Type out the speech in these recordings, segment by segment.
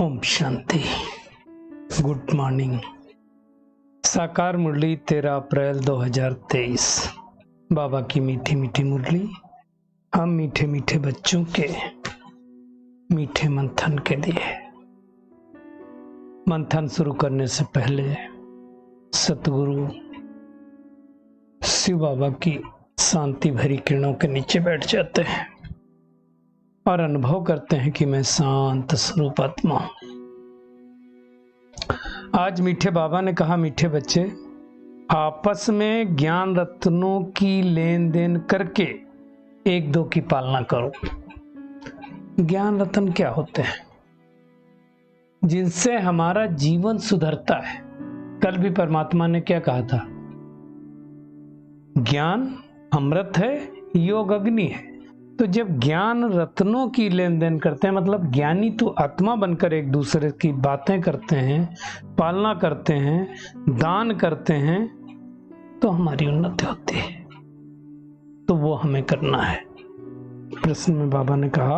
Om Shanti. Good morning. साकार मुरली 13 अप्रैल 2023। बाबा की मीठी मीठी मुरली हम मीठे मीठे बच्चों के मीठे मंथन के लिए। मंथन शुरू करने से पहले सतगुरु शिव बाबा की शांति भरी किरणों के नीचे बैठ जाते हैं और अनुभव करते हैं कि मैं शांत स्वरूप आत्मा हूं। आज मीठे बाबा ने कहा, मीठे बच्चे आपस में ज्ञान रत्नों की लेन देन करके एक दो की पालना करो। ज्ञान रत्न क्या होते हैं? जिनसे हमारा जीवन सुधरता है। कल भी परमात्मा ने क्या कहा था? ज्ञान अमृत है, योग अग्नि है। तो जब ज्ञान रत्नों की लेन देन करते हैं, मतलब ज्ञानी तो आत्मा बनकर एक दूसरे की बातें करते हैं, पालना करते हैं, दान करते हैं, तो हमारी उन्नति होती है। तो वो हमें करना है। प्रश्न में बाबा ने कहा,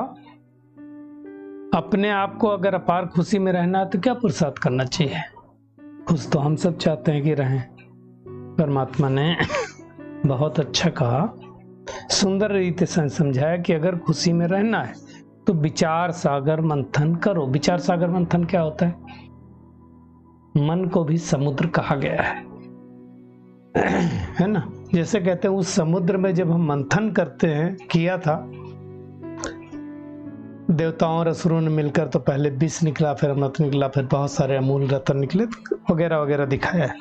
अपने आप को अगर अपार खुशी में रहना है तो क्या पुरुषार्थ करना चाहिए? खुश तो हम सब चाहते हैं कि रहें। परमात्मा ने बहुत अच्छा कहा, सुंदर रीति से समझाया कि अगर खुशी में रहना है तो विचार सागर मंथन करो। विचार सागर मंथन क्या होता है? मन को भी समुद्र कहा गया है ना। जैसे कहते हैं उस समुद्र में जब हम मंथन करते हैं, किया था देवताओं और असुरों ने मिलकर, तो पहले विष निकला, फिर अमृत निकला, फिर बहुत सारे अमूल रत्न निकले, वगैरह वगैरह दिखाया है।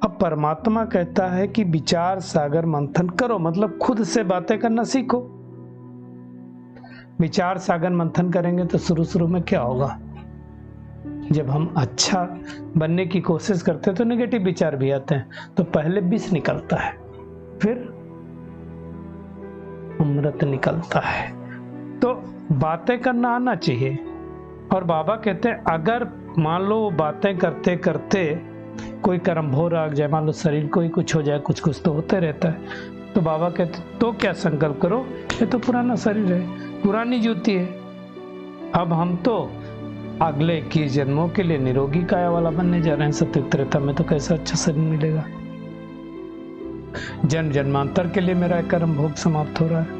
अब परमात्मा कहता है कि विचार सागर मंथन करो, मतलब खुद से बातें करना सीखो। विचार सागर मंथन करेंगे तो शुरू शुरू में क्या होगा? जब हम अच्छा बनने की कोशिश करते हैं तो नेगेटिव विचार भी आते हैं, तो पहले विष निकलता है, फिर अमृत निकलता है। तो बातें करना आना चाहिए। और बाबा कहते हैं अगर मान लो बातें करते करते कोई कर्म भोर आ जाए, मान लो शरीर को ही कुछ हो जाए, कुछ कुछ तो होते रहता है, तो बाबा कहते तो क्या संकल्प करो, ये तो पुराना शरीर है, पुरानी जूती है। अब हम तो अगले 21 जन्मों के लिए निरोगी काया वाला बनने जा रहे हैं। सतयुग त्रेता में तो कैसा अच्छा शरीर मिलेगा। जन्म जन्मांतर के लिए मेरा कर्म भोग समाप्त हो रहा है।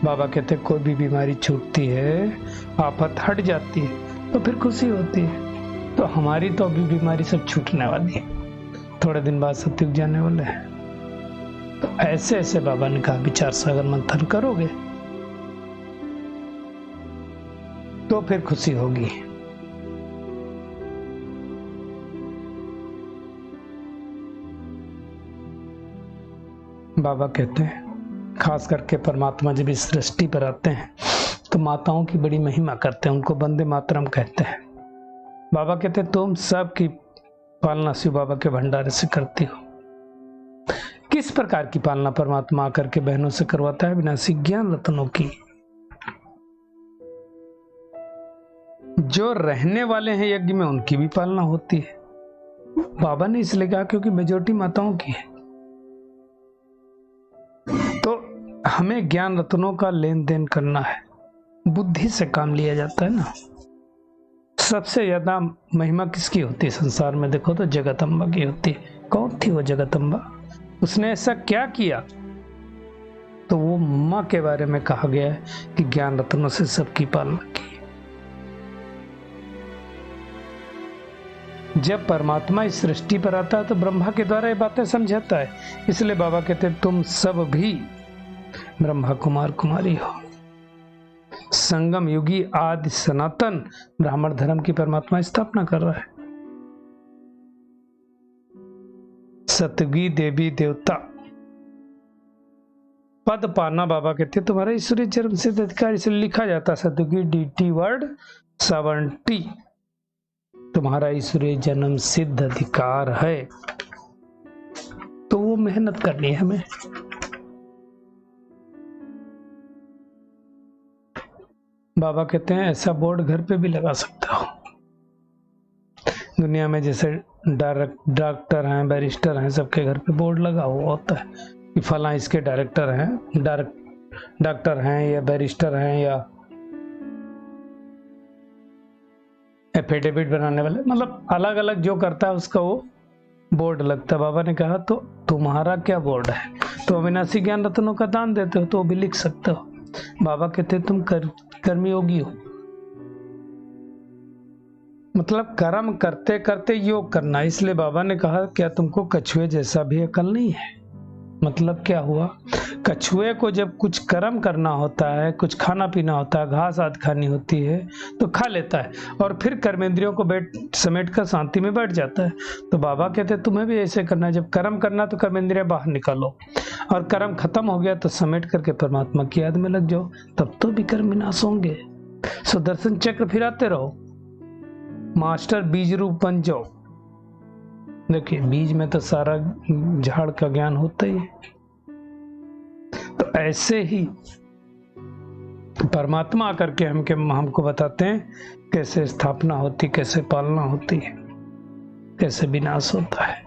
बाबा कहते कोई भी बीमारी छूटती है, आफत हट जाती है, तो फिर खुशी होती है। तो हमारी तो अभी बीमारी सब छूटने वाली है, थोड़े दिन बाद सतयुग जाने वाले हैं। तो ऐसे ऐसे बाबा ने कहा विचार सागर मंथन करोगे तो फिर खुशी होगी। बाबा कहते हैं खास करके परमात्मा जब इस सृष्टि पर आते हैं तो माताओं की बड़ी महिमा करते हैं, उनको वंदे मातरम कहते हैं। बाबा कहते हैं तुम सब की पालना शिव बाबा के भंडारे से करती हो। किस प्रकार की पालना परमात्मा आकर के बहनों से करवाता है? विनाशी ज्ञान रत्नों की। जो रहने वाले हैं यज्ञ में, उनकी भी पालना होती है। बाबा ने इसलिए कहा क्योंकि मेजोरिटी माताओं की है। तो हमें ज्ञान रत्नों का लेन देन करना है। बुद्धि से काम लिया जाता है ना। सबसे ज्यादा महिमा किसकी होती है संसार में? देखो तो जगदम्बा की होती है। कौन थी वो जगदम्बा? उसने ऐसा क्या किया? तो वो माँ के बारे में कहा गया है कि ज्ञान रत्नों से सबकी पालना की। जब परमात्मा इस सृष्टि पर आता है तो ब्रह्मा के द्वारा ये बातें समझाता है। इसलिए बाबा कहते हैं तुम सब भी ब्रह्मा कुमार कुमारी हो। संगम युगी आदि सनातन ब्राह्मण धर्म की परमात्मा स्थापना कर रहा है। सतयुगी देवी देवता पद पाना, बाबा कहते हैं तुम्हारा ईश्वरीय जन्म सिद्ध अधिकार, इसलिए लिखा जाता सतयुगी DT वर्ड 70, तुम्हारा ईश्वरीय जन्म सिद्ध अधिकार है। तो वो मेहनत करनी है हमें। बाबा कहते हैं ऐसा बोर्ड घर पे भी लगा सकते हो। दुनिया में जैसे डॉक्टर हैं, बैरिस्टर हैं, सबके घर पे बोर्ड लगा हुआ होता है कि फला इसके डायरेक्टर हैं, डॉक्टर हैं या बैरिस्टर हैं या एफिडेविट बनाने वाले, मतलब अलग अलग जो करता है उसका वो बोर्ड लगता है। बाबा ने कहा तो तुम्हारा क्या बोर्ड है, तो अविनाशी ज्ञान रत्नों का दान देते हो तो वो भी लिख सकते हो। बाबा कहते तुम कर्मयोगी हो, मतलब कर्म करते करते योग करना। इसलिए बाबा ने कहा क्या तुमको कछुए जैसा भी अकल नहीं है। मतलब क्या हुआ, कछुए को जब कुछ कर्म करना होता है, कुछ खाना पीना होता है, घास आदि खानी होती है तो खा लेता है और फिर कर्मेंद्रियों को समेट कर शांति में बैठ जाता है। तो बाबा कहते हैं तुम्हें भी ऐसे करना है, जब कर्म करना तो कर्मेंद्रियां बाहर निकालो और कर्म खत्म हो गया तो समेट करके परमात्मा की याद में लग जाओ, तब तो विकर्म विनाश होंगे। सुदर्शन चक्र फिराते रहो, मास्टर बीज रूप बन जाओ। देखिए बीज में तो सारा झाड़ का ज्ञान होता ही है। तो ऐसे ही परमात्मा आकर के हमको बताते हैं कैसे स्थापना होती, कैसे पालना होती है, कैसे विनाश होता है।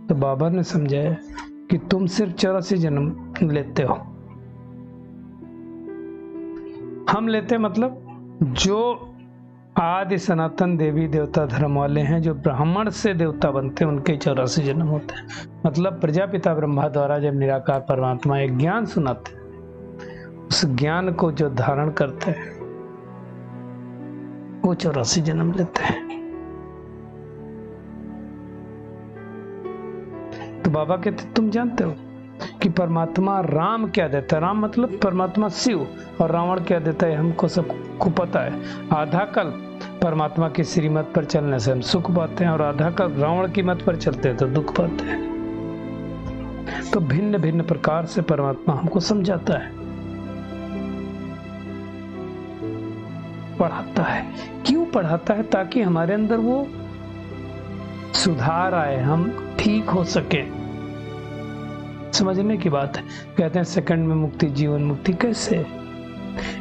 तो बाबा ने समझाया कि तुम सिर्फ 84 जन्म लेते हो, हम लेते मतलब जो आदि सनातन देवी देवता धर्म वाले हैं, जो ब्राह्मण से देवता बनते हैं, उनके 84 जन्म होते हैं। मतलब प्रजापिता ब्रह्मा द्वारा जब निराकार परमात्मा एक ज्ञान सुनाते हैं, उस ज्ञान को जो धारण करते हैं वो 84 जन्म लेते हैं। तो बाबा कहते तुम जानते हो कि परमात्मा राम क्या देता है। राम मतलब परमात्मा शिव, और रावण क्या देता है हमको सबको पता है। आधा कल परमात्मा की श्रीमत पर चलने से हम सुख पाते हैं और आधा कल रावण की मत पर चलते हैं तो दुख पाते हैं। तो भिन्न भिन्न प्रकार से परमात्मा हमको समझाता है, पढ़ाता है। क्यों पढ़ाता है? ताकि हमारे अंदर वो सुधार आए, हम ठीक हो सके। समझने की बात है। कहते हैं सेकंड में मुक्ति, जीवन मुक्ति। कैसे?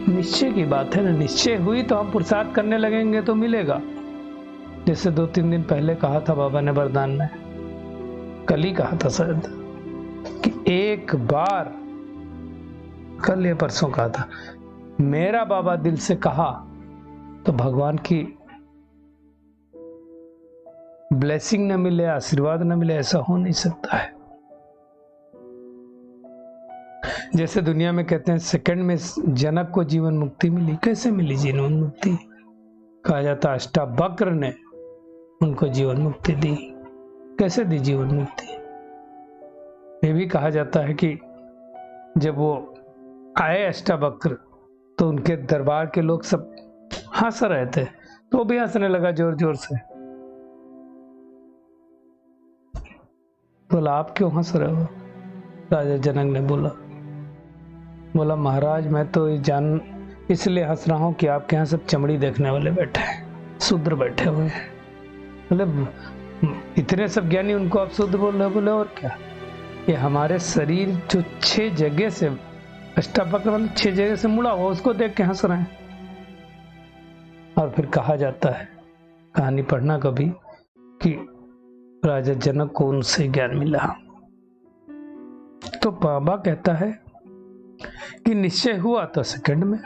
निश्चय की बात है ना। निश्चय हुई तो हम पुरुषार्थ करने लगेंगे तो मिलेगा। जैसे 2-3 दिन पहले कहा था बाबा ने वरदान में, कल ही कहा था शायद, कि एक बार, कल या परसों कहा था, मेरा बाबा दिल से कहा तो भगवान की ब्लेसिंग न मिले, आशीर्वाद न मिले, ऐसा हो नहीं सकता है। जैसे दुनिया में कहते हैं सेकंड में जनक को जीवन मुक्ति मिली। कैसे मिली जीवन मुक्ति? कहा जाता अष्टावक्र ने उनको जीवन मुक्ति दी। कैसे दी जीवन मुक्ति? ये भी कहा जाता है कि जब वो आए अष्टावक्र तो उनके दरबार के लोग सब हंस रहे थे, तो वो भी हंसने लगा जोर जोर से। बोला आप क्यों हंस रहे हो? राजा जनक ने बोला महाराज मैं तो इसलिए हंस रहा हूं कि आपके यहाँ सब चमड़ी देखने वाले बैठे हैं, शूद्र बैठे हुए हैं। मतलब इतने सब ज्ञानी, उनको आप शूद्र बोल रहे? बोले और क्या, ये हमारे शरीर जो 6 जगह से, अष्टावक्र मतलब 6 जगह से मुड़ा हुआ, उसको देख के हंस रहे हैं। और फिर कहा जाता है, कहानी पढ़ना कभी, कि राजा जनक को उनसे ज्ञान मिला। तो बाबा कहता है कि निश्चय हुआ तो सेकंड में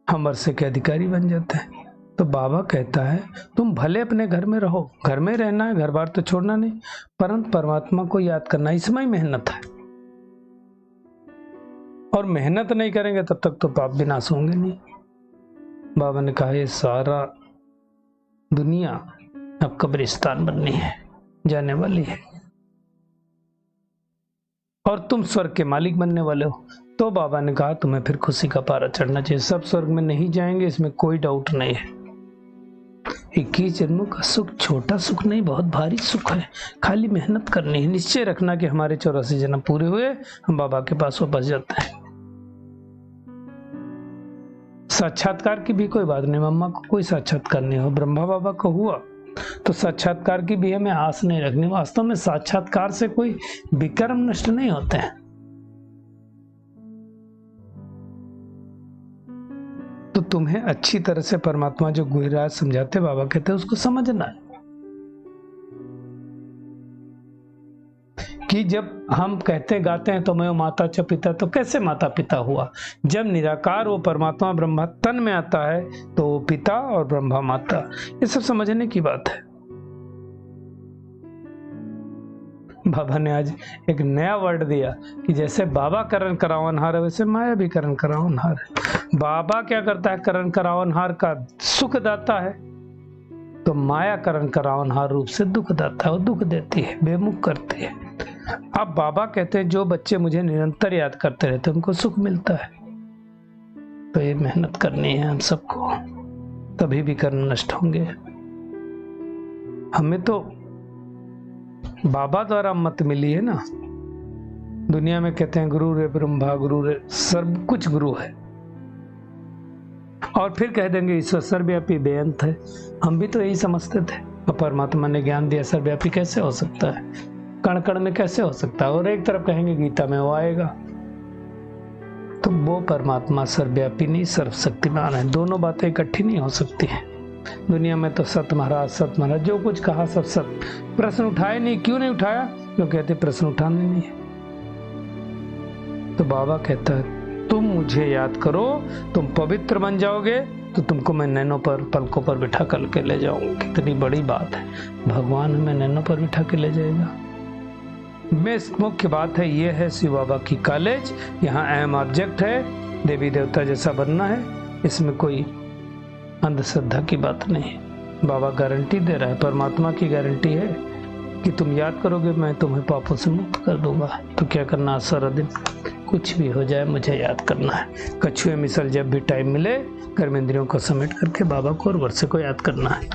हम वर्षे के अधिकारी बन जाते हैं। तो बाबा कहता है तुम भले अपने घर में रहो, घर में रहना है, घर बार तो छोड़ना नहीं, परंतु परमात्मा को याद करना, इसमें ही मेहनत है। और मेहनत नहीं करेंगे तब तक तो पाप विनाश होंगे नहीं। बाबा ने कहा ये सारा दुनिया अब कब्रिस्तान बननी है, जाने वाली है, और तुम स्वर्ग के मालिक बनने वाले हो। तो बाबा ने कहा तुम्हें फिर खुशी का पारा चढ़ना चाहिए। सब स्वर्ग में नहीं जाएंगे, इसमें कोई डाउट नहीं है। 21 जन्मों का सुख छोटा सुख नहीं, बहुत भारी सुख है। खाली मेहनत करनी है, निश्चय रखना कि हमारे 84 जन्म पूरे हुए हम बाबा के पास वापस जाते हैं। साक्षात्कार की भी कोई बात नहीं, मम्मा को कोई साक्षात्कार नहीं हो, ब्रह्मा बाबा को हुआ तो साक्षात्कार की भी हमें आस नहीं रखनी। वास्तव में साक्षात्कार से कोई विकर्म नष्ट नहीं होते हैं। तो तुम्हें अच्छी तरह से परमात्मा जो गुहिराज समझाते बाबा कहते हैं उसको समझना है। कि जब हम कहते गाते हैं तो मैं माता च पिता, तो कैसे माता पिता हुआ? जब निराकार वो परमात्मा ब्रह्मा तन में आता है तो वो पिता और ब्रह्मा माता, ये सब समझने की बात है। बाबा ने आज एक नया वर्ड दिया कि जैसे बाबा करण करावनहार है वैसे माया भी करण करावनहार है। बाबा क्या करता है? करण करावनहार का सुख दाता है, तो माया करण करावनहार रूप से दुख दाता है, वो दुख देती है, बेमुख करती है। अब बाबा कहते हैं जो बच्चे मुझे निरंतर याद करते रहते हैं उनको सुख मिलता है। तो ये मेहनत करनी है हम सबको, तभी भी कर्म नष्ट होंगे। हमें तो बाबा द्वारा मत मिली है ना। दुनिया में कहते हैं गुरु रे ब्रह्मा, गुरु रे सर्व कुछ गुरु है, और फिर कह देंगे ईश्वर सर्वव्यापी बेअंत है। हम भी तो यही समझते थे। परमात्मा ने ज्ञान दिया, सर्वव्यापी कैसे हो सकता है? कण कण में कैसे हो सकता है? और एक तरफ कहेंगे गीता में वो आएगा। तो वो परमात्मा सर्वव्यापी नहीं, सर्वशक्तिमान है। दोनों बातें इकट्ठी नहीं हो सकती हैं। दुनिया में तो सत महाराज जो कुछ कहा सब सत। प्रश्न उठाए नहीं, क्यों नहीं उठाया? क्यों कहते प्रश्न उठाने नहीं है। तो बाबा कहता है तुम मुझे याद करो, तुम पवित्र बन जाओगे, तो तुमको मैं नैनों पर पलकों पर बिठा कर के ले जाऊंगा। कितनी बड़ी बात है, भगवान हमें नैनों पर बिठा के ले जाएगा। मुख्य बात है ये है शिव बाबा की कॉलेज। यहाँ अहम ऑब्जेक्ट है, देवी देवता जैसा बनना है, इसमें कोई अंधश्रद्धा की बात नहीं। बाबा गारंटी दे रहा है, परमात्मा की गारंटी है कि तुम याद करोगे मैं तुम्हें पापों से मुक्त कर दूंगा। तो क्या करना, सारा दिन कुछ भी हो जाए मुझे याद करना है। कछुए मिसल जब भी टाइम मिले कर्मेंद्रियों को समेट करके बाबा को और वर्षे को याद करना है।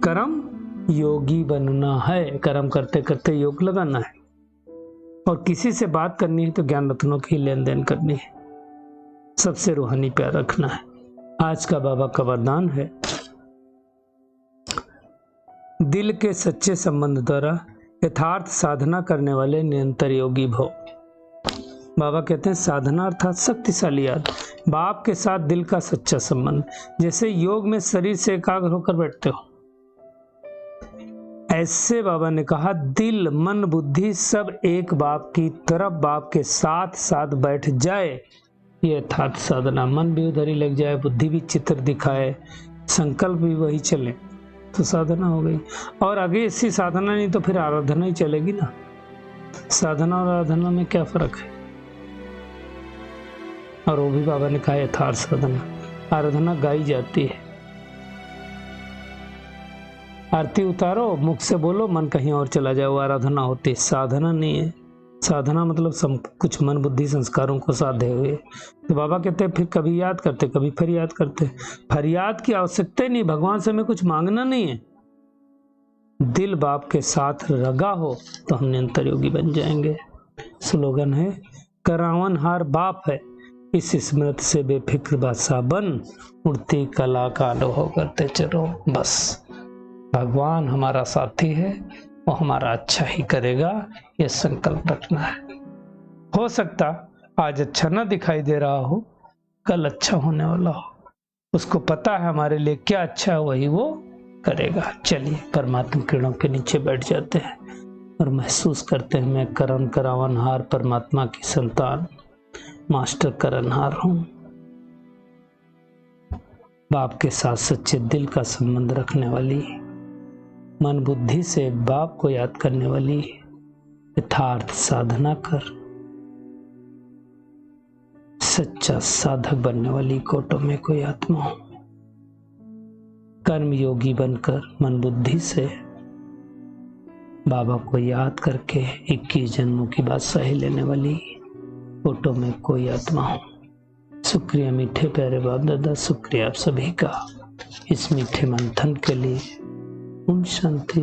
कर्म योगी बनना है, कर्म करते करते योग लगाना है। और किसी से बात करनी है तो ज्ञान रत्नों की लेन देन करनी है, सबसे रूहानी प्यार रखना है। आज का बाबा का वरदान है दिल के सच्चे संबंध द्वारा यथार्थ साधना करने वाले निरंतर योगी भव। बाबा कहते हैं साधना अर्थात शक्तिशाली याद, बाप के साथ दिल का सच्चा संबंध। जैसे योग में शरीर से एकाग्र होकर बैठते हो, ऐसे बाबा ने कहा दिल मन बुद्धि सब एक बाप की तरफ, बाप के साथ साथ बैठ जाए, ये यथार्थ साधना। मन भी उधर ही लग जाए, बुद्धि भी चित्र दिखाए, संकल्प भी वही चले, तो साधना हो गई। और आगे ऐसी साधना नहीं तो फिर आराधना ही चलेगी ना। साधना और आराधना में क्या फर्क है? और वो भी बाबा ने कहा यथार्थ साधना। आराधना गाई जाती है, आरती उतारो, मुख से बोलो, मन कहीं और चला जाए, वो आराधना होती है, साधना नहीं है। साधना मतलब कुछ मन बुद्धि संस्कारों को साधे हुए। तो बाबा कहते हैं फिर कभी याद करते, कभी फरियाद करते। फरियाद की आवश्यकता ही नहीं, भगवान से हमें कुछ मांगना नहीं है। दिल बाप के साथ लगा हो तो हम निरंतर योगी बन जाएंगे। स्लोगन है करावनहार बाप है, इस स्मृति से बेफिक्र बादशाह बन, उड़ती कला का अनुभव करते चलो। बस भगवान हमारा साथी है, वो हमारा अच्छा ही करेगा, ये संकल्प रखना है। हो सकता आज अच्छा ना दिखाई दे रहा हो, कल अच्छा होने वाला हो। उसको पता है हमारे लिए क्या अच्छा है, वही वो करेगा। चलिए परमात्मा किरणों के नीचे बैठ जाते हैं और महसूस करते हैं मैं करण करावनहार परमात्मा की संतान मास्टर करणहार हूं। बाप के साथ सच्चे दिल का संबंध रखने वाली, मन बुद्धि से बाप को याद करने वाली, यथार्थ साधना कर सच्चा साधक बनने वाली कोटों में कोई आत्मा हो। कर्म योगी बनकर मन बुद्धि से बाबा को याद करके 21 जन्मों की बादशाही लेने वाली कोटों में कोई आत्मा हो। शुक्रिया मीठे प्यारे बाप दादा, शुक्रिया आप सभी का इस मीठे मंथन के लिए। ओम शांति।